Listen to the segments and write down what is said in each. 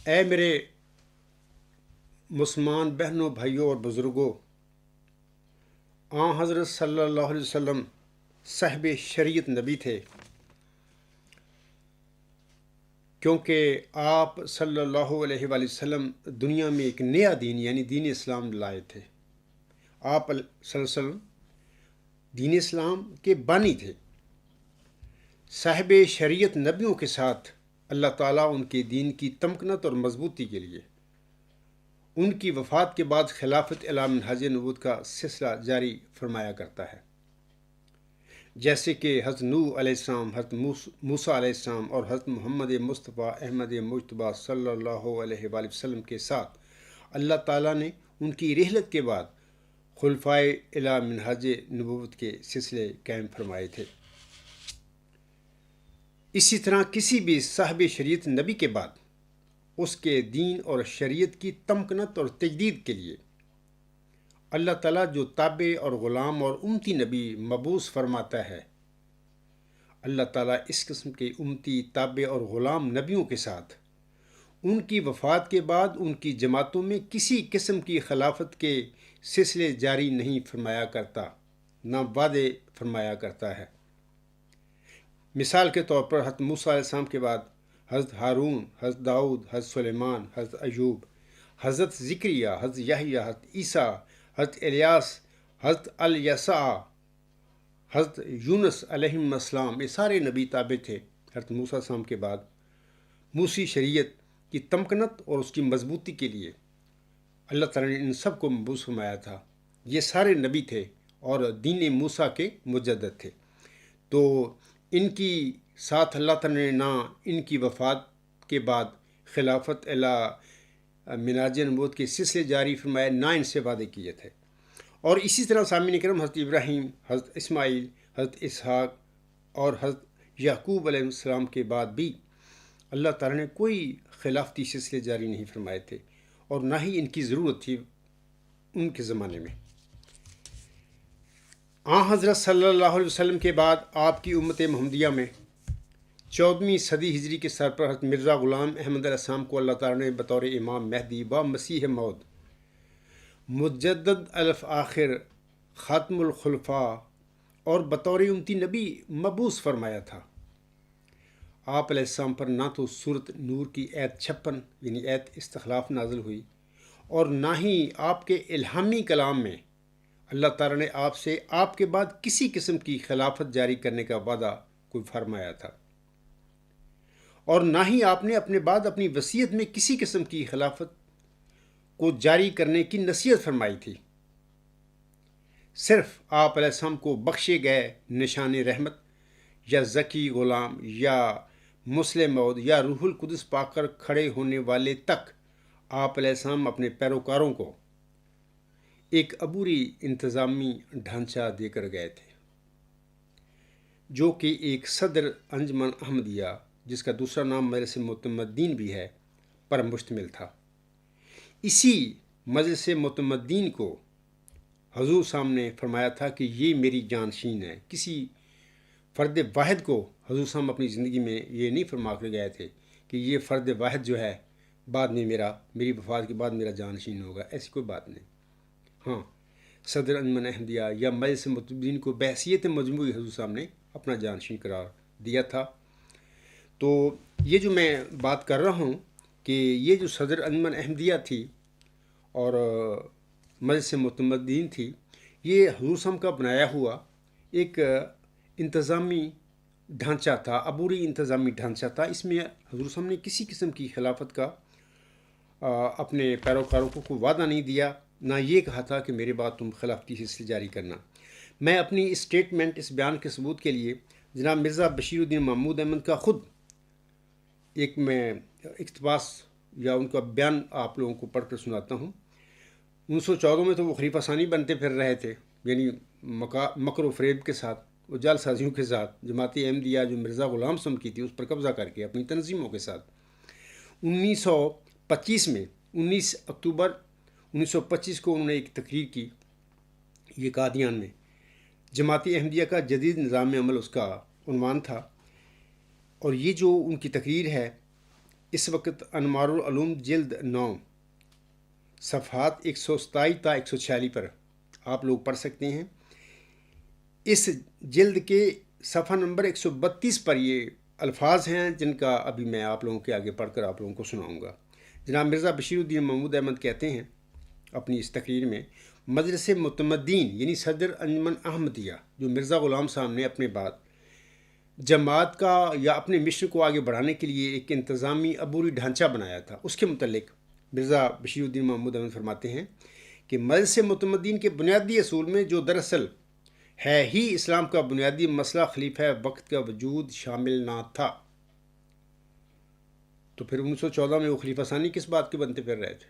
اے میرے مسلمان بہنوں، بھائیوں اور بزرگوں، حضرت صلی اللہ علیہ وسلم صاحب شریعت نبی تھے، کیونکہ آپ صلی اللہ علیہ وآلہ وسلم دنیا میں ایک نیا دین یعنی دین اسلام لائے تھے۔ آپ صلی اللہ علیہ وسلم دین اسلام کے بانی تھے۔ صاحب شریعت نبیوں کے ساتھ اللہ تعالیٰ ان کے دین کی تمکنت اور مضبوطی کے لیے ان کی وفات کے بعد خلافت الی منہاج نبوت کا سلسلہ جاری فرمایا کرتا ہے، جیسے کہ حضرت نوح علیہ السلام، حضرت موسیٰ علیہ السلام اور حضرت محمد مصطفیٰ احمد مجتبیٰ صلی اللہ علیہ وآلہ وسلم کے ساتھ اللہ تعالیٰ نے ان کی رحلت کے بعد خلفائے الی منہاج نبوت کے سلسلے قائم فرمائے تھے۔ اسی طرح کسی بھی صاحب شریعت نبی کے بعد اس کے دین اور شریعت کی تمکنت اور تجدید کے لیے اللہ تعالیٰ جو تابع اور غلام اور امتی نبی مبعوث فرماتا ہے، اللہ تعالیٰ اس قسم کے امتی، تابع اور غلام نبیوں کے ساتھ ان کی وفات کے بعد ان کی جماعتوں میں کسی قسم کی خلافت کے سلسلے جاری نہیں فرمایا کرتا، نہ وعدے فرمایا کرتا ہے۔ مثال کے طور پر حضرت موسیٰ علیہ السلام کے بعد حضرت ہارون، حضرت داؤد، حضرت سلیمان، حضرت ایوب، حضرت زکریا، حضرت یحییٰ، حضرت عیسیٰ، حضرت الیاس، حضرت الیسع، حضرت یونس علیہ السلام، یہ سارے نبی تابع تھے حضرت موسیٰ علیہ السلام کے بعد۔ موسی شریعت کی تمکنت اور اس کی مضبوطی کے لیے اللہ تعالیٰ نے ان سب کو مبعوث فرمایا تھا۔ یہ سارے نبی تھے اور دین موسیٰ کے مجدد تھے، تو ان کی ساتھ اللہ تعالیٰ نے نہ ان کی وفات کے بعد خلافت الی منہاج نبوت کے سلسلے جاری فرمائے، نہ ان سے وعدے کیے تھے۔ اور اسی طرح سامعین کرام، حضرت ابراہیم، حضرت اسماعیل، حضرت اسحاق اور حضرت یعقوب علیہ السلام کے بعد بھی اللہ تعالیٰ نے کوئی خلافتی سلسلے جاری نہیں فرمائے تھے، اور نہ ہی ان کی ضرورت تھی ان کے زمانے میں۔ حضرت صلی اللہ علیہ وسلم کے بعد آپ کی امت محمدیہ میں 14ویں صدی ہجری کے سر پر حضرت مرزا غلام احمد علیہ السلام کو اللہ تعالیٰ نے بطور امام مہدی و مسیح موعود، مجدد الف آخر، خاتم الخلفاء اور بطور امتی نبی مبعوث فرمایا تھا۔ آپ علیہ السلام پر نہ تو سورت نور کی آیت 56 یعنی آیت استخلاف نازل ہوئی، اور نہ ہی آپ کے الہامی کلام میں اللہ تعالیٰ نے آپ سے آپ کے بعد کسی قسم کی خلافت جاری کرنے کا وعدہ کوئی فرمایا تھا، اور نہ ہی آپ نے اپنے بعد اپنی وصیت میں کسی قسم کی خلافت کو جاری کرنے کی نصیحت فرمائی تھی۔ صرف آپ علیہ السلام کو بخشے گئے نشان رحمت یا ذکی غلام یا مسلم موعود یا روح القدس پا کر کھڑے ہونے والے تک آپ علیہ السلام اپنے پیروکاروں کو ایک عبوری انتظامی ڈھانچہ دے کر گئے تھے، جو کہ ایک صدر انجمن احمدیہ، جس کا دوسرا نام مجلس معتمدین بھی ہے، پر مشتمل تھا۔ اسی مجلس معتمدین کو حضور صاحب نے فرمایا تھا کہ یہ میری جانشین ہے۔ کسی فرد واحد کو حضور صاحب اپنی زندگی میں یہ نہیں فرما کر گئے تھے کہ یہ فرد واحد جو ہے بعد میں میری وفات کے بعد میرا جانشین ہوگا، ایسی کوئی بات نہیں۔ ہاں، صدر انجمن احمدیہ یا مجلس معتمدین کو بحیثیت مجموعی حضور صاحب نے اپنا جانشین قرار دیا تھا۔ تو یہ جو میں بات کر رہا ہوں کہ یہ جو صدر انجمن احمدیہ تھی اور مجلس معتمدین تھی، یہ حضور صاحب کا بنایا ہوا ایک انتظامی ڈھانچہ تھا، عبوری انتظامی ڈھانچہ تھا۔ اس میں حضور صاحب نے کسی قسم کی خلافت کا اپنے پیروکاروں کو کوئی وعدہ نہیں دیا، نہ یہ کہا تھا کہ میرے بعد تم خلافتی سلسلے جاری کرنا۔ میں اپنی اسٹیٹمنٹ، اس بیان کے ثبوت کے لیے جناب مرزا بشیر الدین محمود احمد کا خود ایک میں اقتباس یا ان کا بیان آپ لوگوں کو پڑھ کر سناتا ہوں۔ 1914 میں تو وہ خلیفہ ثانی بنتے پھر رہے تھے، یعنی مکر و فریب کے ساتھ، وہ جعل سازیوں کے ساتھ، جماعت احمدیہ جو مرزا غلام صاحب کی تھی اس پر قبضہ کر کے اپنی تنظیموں کے ساتھ 1925 میں 19 اکتوبر 1925 کو انہوں نے ایک تقریر کی، یہ قادیان میں، جماعت احمدیہ کا جدید نظام عمل اس کا عنوان تھا۔ اور یہ جو ان کی تقریر ہے اس وقت انوار العلوم جلد 9 صفحات 127 تا 146 پر آپ لوگ پڑھ سکتے ہیں۔ اس جلد کے صفحہ نمبر 132 پر یہ الفاظ ہیں جن کا ابھی میں آپ لوگوں کے آگے پڑھ کر آپ لوگوں کو سناؤں گا۔ جناب مرزا بشیر الدین محمود احمد کہتے ہیں اپنی اس تقریر میں، مجلس متمدین یعنی صدر انجمن احمدیہ جو مرزا غلام صاحب نے اپنے بعد جماعت کا یا اپنے مشن کو آگے بڑھانے کے لیے ایک انتظامی عبوری ڈھانچہ بنایا تھا، اس کے متعلق مرزا بشیر الدین محمود احمد فرماتے ہیں کہ مجلس متمدین کے بنیادی اصول میں جو دراصل ہے ہی اسلام کا بنیادی مسئلہ خلیفہ وقت کا وجود شامل نہ تھا۔ تو پھر 1914 میں وہ خلیفہ ثانی کس بات کے بنتے پھر رہے تھے؟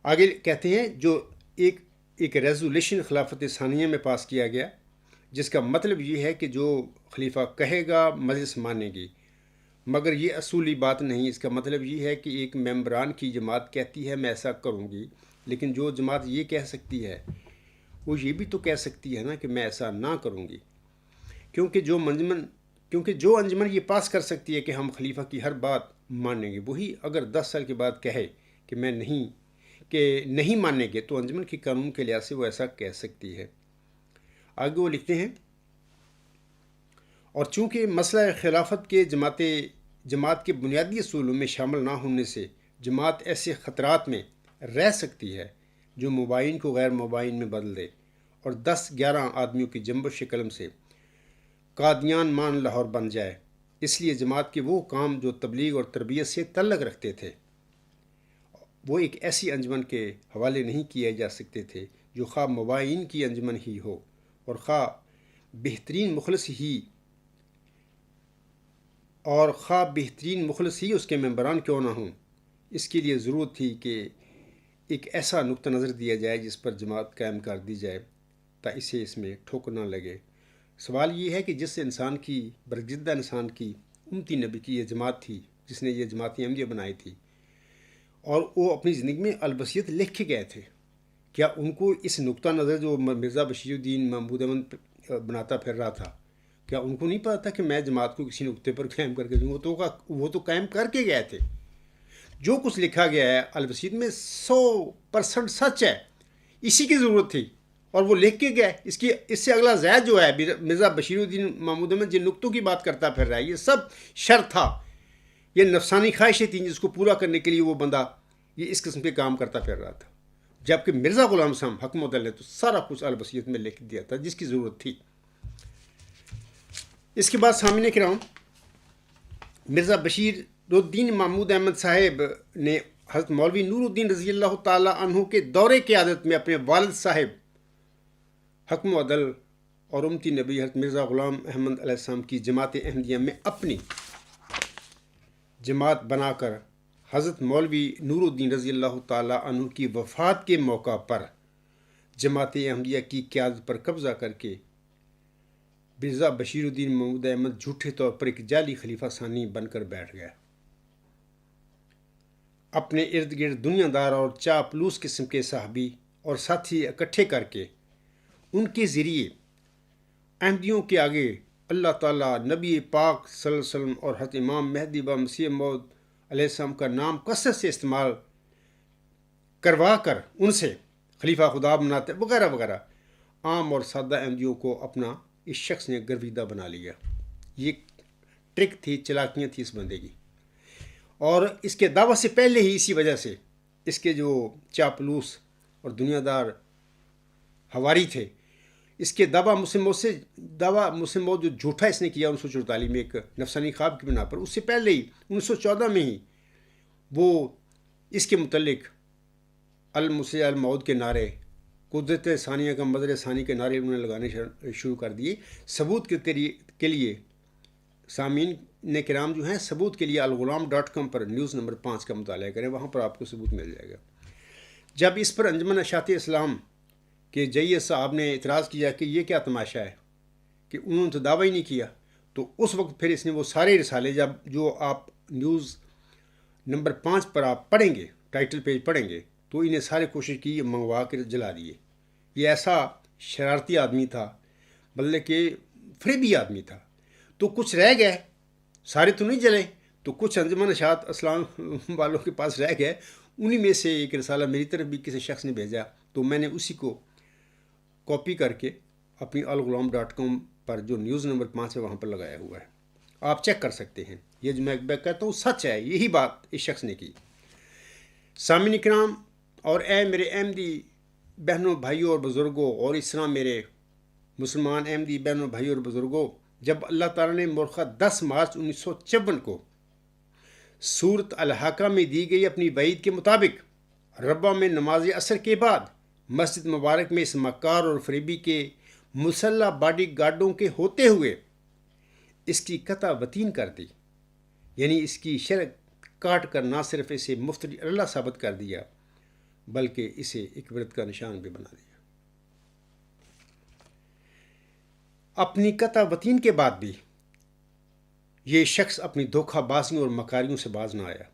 آگے کہتے ہیں جو ایک ریزولیشن خلافت ثانیہ میں پاس کیا گیا جس کا مطلب یہ ہے کہ جو خلیفہ کہے گا مجلس مانے گی، مگر یہ اصولی بات نہیں۔ اس کا مطلب یہ ہے کہ ایک ممبران کی جماعت کہتی ہے میں ایسا کروں گی، لیکن جو جماعت یہ کہہ سکتی ہے وہ یہ بھی تو کہہ سکتی ہے نا کہ میں ایسا نہ کروں گی، کیونکہ جو انجمن یہ پاس کر سکتی ہے کہ ہم خلیفہ کی ہر بات مانیں گے، وہی اگر 10 سال کے بعد کہے کہ نہیں مانیں گے تو انجمن کے قانون کے لحاظ سے وہ ایسا کہہ سکتی ہے۔ آگے وہ لکھتے ہیں، اور چونکہ مسئلہ خلافت کے جماعت کے بنیادی اصولوں میں شامل نہ ہونے سے جماعت ایسے خطرات میں رہ سکتی ہے جو مبائن کو غیر مبائن میں بدل دے اور 10-11 آدمیوں کی جنبش قلم سے قادیان مان لاہور بن جائے۔ اس لیے جماعت کے وہ کام جو تبلیغ اور تربیت سے تعلق رکھتے تھے وہ ایک ایسی انجمن کے حوالے نہیں کیے جا سکتے تھے جو خواہ مبائن کی انجمن ہی ہو اور خواہ بہترین مخلص ہی اس کے ممبران کیوں نہ ہوں۔ اس کے لیے ضرورت تھی کہ ایک ایسا نقطہ نظر دیا جائے جس پر جماعت قائم کر دی جائے تا اسے اس میں ٹھوک نہ لگے۔ سوال یہ ہے کہ جس انسان کی برگزیدہ انسان کی امتی نبی کی یہ جماعت تھی، جس نے یہ جماعت احمدیہ بنائی تھی اور وہ اپنی زندگی میں الوصیت لکھ کے گئے تھے، کیا ان کو اس نقطہ نظر جو مرزا بشیر الدین محمود احمد بناتا پھر رہا تھا، کیا ان کو نہیں پتا تھا کہ میں جماعت کو کسی نقطے پر قائم کر کے دوں؟ وہ تو قائم کر کے گئے تھے۔ جو کچھ لکھا گیا ہے الوصیت میں 100% سچ ہے، اسی کی ضرورت تھی اور وہ لکھ کے گئے۔ اس سے اگلا زائد جو ہے مرزا بشیر الدین محمود احمد جن نقطوں کی بات کرتا پھر رہا ہے، یہ سب شر تھا، یہ نفسانی خواہشیں تھیں جس کو پورا کرنے کے لیے وہ بندہ یہ اس قسم کے کام کرتا پھر رہا تھا، جبکہ مرزا غلام صاحب حکم عدل نے تو سارا کچھ الوصیت میں لکھ دیا تھا جس کی ضرورت تھی۔ اس کے بعد سامعین کرام، مرزا بشیر الدین محمود احمد صاحب نے حضرت مولوی نور الدین رضی اللہ تعالیٰ عنہ کے دور قیادت میں اپنے والد صاحب حکم عدل اور امتی نبی حضرت مرزا غلام احمد علیہ السلام کی جماعت احمدیہ میں اپنی جماعت بنا کر حضرت مولوی نور الدین رضی اللہ تعالیٰ عنہ کی وفات کے موقع پر جماعت احمدیہ کی قیادت پر قبضہ کر کے مرزا بشیر الدین محمود احمد جھوٹے طور پر ایک جعلی خلیفہ ثانی بن کر بیٹھ گیا۔ اپنے ارد گرد دنیا دار اور چاپلوس قسم کے صحابی اور ساتھی اکٹھے کر کے ان کے ذریعے احمدیوں کے آگے اللہ تعالیٰ، نبی پاک صلی اللہ علیہ وسلم اور حضرت امام مہدی مسیح موعود علیہ السلام کا نام کثرت سے استعمال کروا کر ان سے خلیفہ خدا بناتے وغیرہ وغیرہ، عام اور سادہ احمدیوں کو اپنا اس شخص نے گرویدہ بنا لیا۔ یہ ٹرک تھی، چلاکیاں تھی اس بندے کی، اور اس کے دعوت سے پہلے ہی اسی وجہ سے اس کے جو چاپلوس اور دنیا دار ہواری تھے، اس کے دعویٰ مسلم موت جو جھوٹا اس نے کیا 1944 میں ایک نفسانی خواب کی بنا پر، اس سے پہلے ہی 1914 میں ہی وہ اس کے متعلق المسیح الموعود کے نعرے، قدرت ثانیہ کا مظہر ثانی کے نعرے انہوں نے لگانے شروع کر دیے۔ ثبوت کے لیے سامعین کرام جو ہیں، ثبوت کے لیے الغلام.com پر نیوز نمبر 5 کا مطالعہ کریں، وہاں پر آپ کو ثبوت مل جائے گا۔ جب اس پر انجمن اشاعت اسلام کے جیت صاحب نے اعتراض کیا کہ یہ کیا تماشا ہے کہ انہوں نے تو دعویٰ ہی نہیں کیا، تو اس وقت پھر اس نے وہ سارے رسالے جو آپ نیوز نمبر 5 پر آپ پڑھیں گے، ٹائٹل پیج پڑھیں گے، تو انہیں سارے کوشش کی منگوا کر جلا دیے۔ یہ ایسا شرارتی آدمی تھا، بلکہ فریبی آدمی تھا۔ تو کچھ رہ گئے، سارے تو نہیں جلے، تو کچھ انجمن اشاعت اسلام والوں کے پاس رہ گئے، انہی میں سے ایک رسالہ میری طرف بھی کسی شخص نے بھیجا، تو میں نے اسی کو کاپی کر کے اپنی الغلام.com پر جو نیوز نمبر 5 ہے وہاں پر لگایا ہوا ہے، آپ چیک کر سکتے ہیں۔ یہ جو میں کہتا ہوں سچ ہے، یہی بات اس شخص نے کی۔ سامعین کرام اور اے میرے احمدی بہنوں بھائیوں اور بزرگوں، اور اس طرح میرے مسلمان احمدی بہنوں بھائیوں اور بزرگوں، جب اللہ تعالیٰ نے مورخہ 10 مارچ 1954 کو سورت الحاقہ میں دی گئی اپنی وعید کے مطابق ربہ میں نماز عصر کے بعد مسجد مبارک میں اس مکار اور فریبی کے مسلح باڈی گارڈوں کے ہوتے ہوئے اس کی قطع وطین کر دی، یعنی اس کی شرک کاٹ کر نہ صرف اسے مفتری اللہ ثابت کر دیا بلکہ اسے ایک عبرت کا نشان بھی بنا دیا۔ اپنی قطع وطین کے بعد بھی یہ شخص اپنی دھوکہ بازیوں اور مکاریوں سے باز نہ آیا،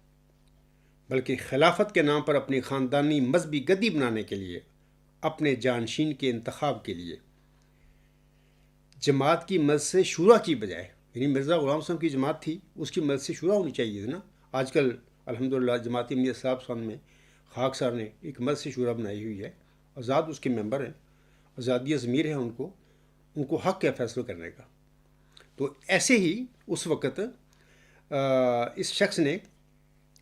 بلکہ خلافت کے نام پر اپنی خاندانی مذہبی گدی بنانے کے لیے، اپنے جانشین کے انتخاب کے لیے جماعت کی مجلس شورا کی بجائے، یعنی مرزا غلام صاحب کی جماعت تھی، اس کی مجلس شورا ہونی چاہیے تھی نا۔ آج کل الحمدللہ جماعت احمدیہ صاحب میں خاک صاحب نے ایک مجلس شورا بنائی ہوئی ہے، آزاد اس کے ممبر ہیں، آزادی ضمیر ہے، ان کو حق ہے فیصلہ کرنے کا۔ تو ایسے ہی اس وقت اس شخص نے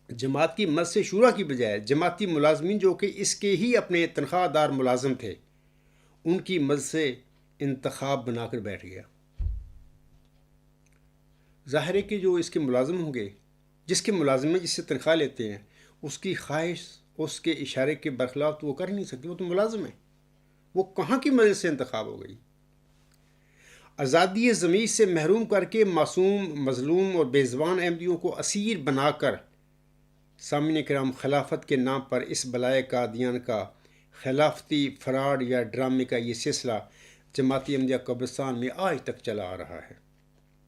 جماعت کی مجلس شورا کی بجائے جماعتی ملازمین جو کہ اس کے ہی اپنے تنخواہ دار ملازم تھے، ان کی مجلس انتخاب بنا کر بیٹھ گیا۔ ظاہر ہے کہ جو اس کے ملازم ہوں گے، جس کے ملازم جس سے تنخواہ لیتے ہیں، اس کی خواہش اس کے اشارے کے برخلاف تو وہ کر ہی نہیں سکتی، وہ تو ملازم ہے، وہ کہاں کی مجلس سے انتخاب ہو گئی؟ آزادی ضمیر سے محروم کر کے معصوم، مظلوم اور بے زبان احمدیوں کو اسیر بنا کر سامعین کرام خلافت کے نام پر اس بلائے قادیان کا خلافتی فراڈ یا ڈرامے کا یہ سلسلہ جماعت احمدیہ قبرستان میں آج تک چلا آ رہا ہے۔